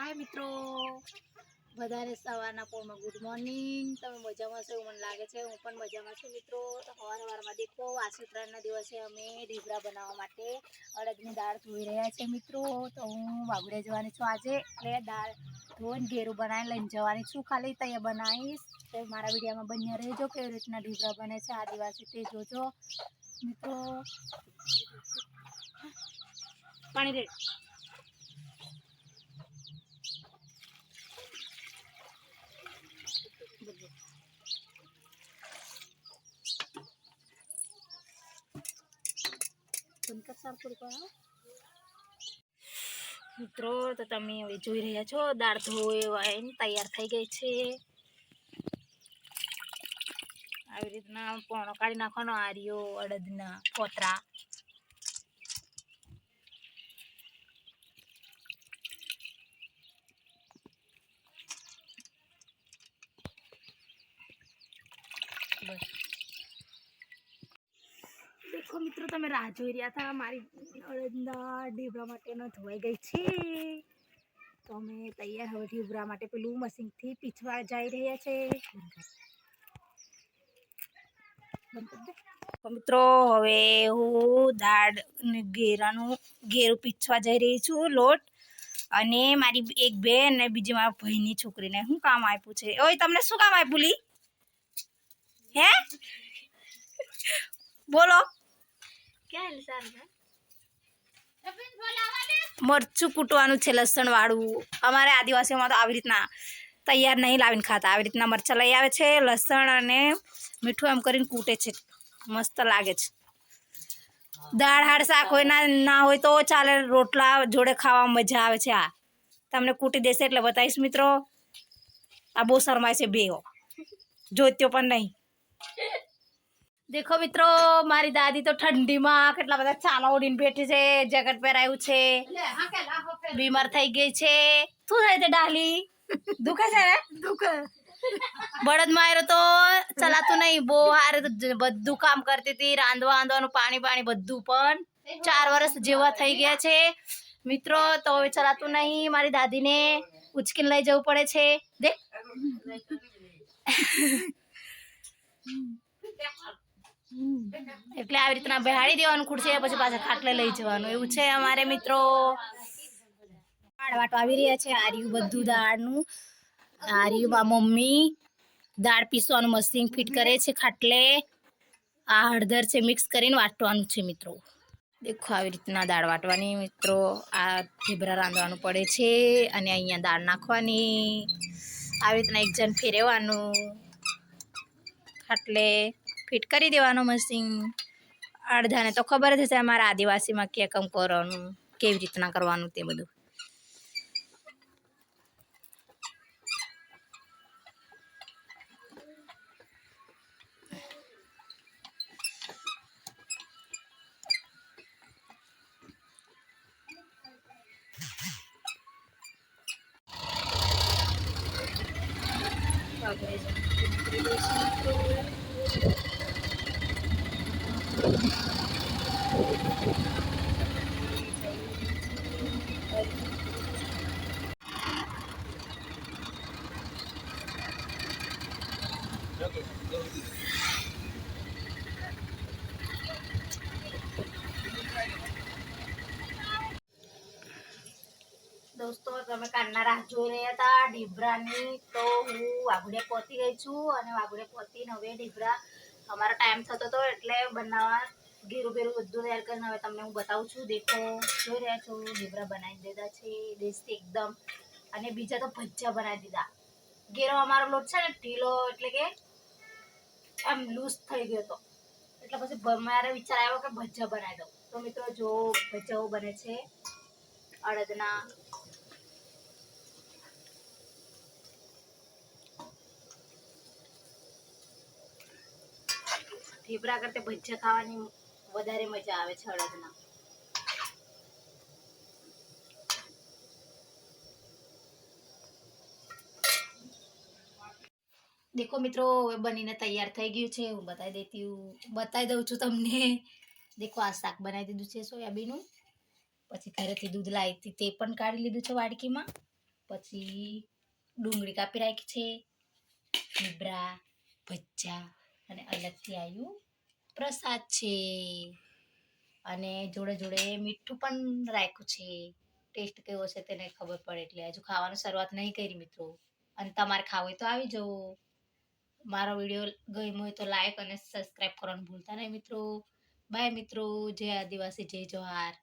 हाय मित्रों, बधाने सवारना पोરમાં good morning. તમે મજામાં છો એવું મને લાગે છે। હું પણ મજામાં છું મિત્રો। તો સવારમાં દેખો આશીર્વાદના દિવસે અમે ઢીબરા બનાવવા માટે અડદની દાળ ધોઈ રહ્યા છે મિત્રો। તો હું વાગડે જવાની છું આજે, એટલે દાળ ધોઈને ઘેરું બનાવીને લઈને જવાની છું। ખાલી તૈયાર બનાવીશ તો મારા વિડીયોમાં બન્યા રહેજો। કેવી રીતના ઢીબરા બને છે આદિવાસી તે જોજો મિત્રો। પાણી રેડ મિત્રો। તો તમે હવે જોઈ રહ્યા છો દાળ ધોઈને તૈયાર થઈ ગઈ છે। આવી રીતના પોણો કાઢી નાખવાનો, આર્યો અડદના પોતરા। બસ देखो मित्रों, તમે રાહ જોઈ રહ્યા હતા મારી અડદના ઢીબરા માટે ધોવાઈ ગઈ છે। તો અમે તૈયાર હવે ઢીબરા માટે પેલું મશીનથી પીછવા જઈ રહ્યા છે। તો મિત્રો હવે હું દાળ ને ઘેરું પીછવા જઈ રહી છું લોટ। અને મારી એક બેન ને બીજી મારા ભાઈની છોકરીને શું કામ આપ્યું છે? ઓય તમને શું કામ આપ્યું લી? હે બોલો। મરચું કૂટવાનું છે, લસણ વાળું। અમારે આદિવાસીઓમાં તો આવી રીતના તૈયાર નહીં લાવીને ખાતા, આવી રીતના મરચાં લઈ આવે છે, લસણ અને મીઠું એમ કરીને કૂટે છે, મસ્ત લાગે છે। દાળ હાડ શાક હોય ના હોય તો ચાલે, રોટલા જોડે ખાવા મજા આવે છે। આ તમને કૂટી દેશે એટલે બતાવીશ મિત્રો। આ બહુ શરમાય છે બેઓ, જોત્યો પણ નહીં। देखो मित्रों, मारी दादी तो ठंडी में કેટલા બધા ચાલા ઓડીને બેઠી છે, જેકેટ પહેરાયું છે, બીમાર થઈ ગઈ છે। શું થાય છે ડાલી? દુખે છે ને? દુખે। બળદ માર્યો તો ચલાતું નહીં, બહુ હારે બધું કામ કરતી હતી, રાંધવાનું પાણી બધું, પણ 4 વર્ષ જેવા થઈ ગયા છે મિત્રો। તો હવે ચલાતું નહીં, મારી દાદીને ઉચકીને લઈ જવું પડે છે। દેખ એટલે આવી રીતના બેહાડી દેવાનું ખુરશી, પછી પાછા ખાટલે લઈ જવાનું, એવું છે અમારે મિત્રો। દાળ વાટો આવી રહ્યા છે, આર્યું બધું દાળનું, આર્યું બા મમ્મી દાળ પીસવાનું મશીન ફિટ કરે છે ખાટલે। આ હળદર છે, મિક્સ કરીને વાટવાનું છે મિત્રો। દેખો આવી રીતના દાળ વાટવાની મિત્રો। આ ઢીબરા રાંધવાનું પડે છે, અને અહીંયા દાળ નાખવાની, આવી રીતના એક જણ ફેરવવાનું, ખાટલે ફિટ કરી દેવાનું મશીન। અડધાને તો ખબર જ હશે અમારા આદિવાસીમાં કે કેમ કરવાનું, કેવી રીતના કરવાનું તે બધું। दोस्तों, તમે કાનના રાહ જોઈ રહ્યા હતા ઢીબરાની, તો હું વાઘોડે પહોંચી ગઈ છું। અને વાઘોડે પહોંચીને હવે ઢીબરા અમારો ટાઈમ થતો હતો એટલે બનાવવા ઘેરું બધું તૈયાર કરીને હવે તમને હું બતાવું છું। દેખો જોઈ રહ્યા છો ઢીબરા બનાવી દીધા છે દેશથી એકદમ, અને બીજા તો ભજીયા બનાવી દીધા। ઘેરો અમારો લોટ છે ને ઢીલો, એટલે કે આમ લૂઝ થઈ ગયો હતો, એટલે પછી મારે વિચાર આવ્યો કે ભજીયા બનાવી દઉં। તો મિત્રો જો ભજીયા બને છે અડદના। ઢીબરા કરતે ભજીયા ખાવાની વધારે મજા આવે છે અડદના। देखो मित्रों, હવે બનીને તૈયાર થઈ ગયું છે, હું બતાવી દઉં છું તમને। देखो આ શાક બનાવી દીધું છે સોયાબીનનું, પછી ઘરેથી દૂધ લાવી હતી તે પણ કાઢી લીધું છે વાડકીમાં। પછી ડુંગળી કાપી રાખી છે, લીબડા, ભજીયા અને અલગથી આવ્યું પ્રસાદ છે અને જોડે જોડે મીઠું પણ રાખ્યું છે. ટેસ્ટ કેવો છે તેને ખબર પડે એટલે હજુ ખાવાની શરૂઆત નહીં કરી મિત્રો. અને તમારે ખાવું હોય તો આવી જવો. મારો વિડીયો ગમ્યો હોય તો લાઈક અને સબસ્ક્રાઈબ કરવાનું ભૂલતા નહીં મિત્રો. બાય મિત્રો. જય આદિવાસી, જય જવાહર.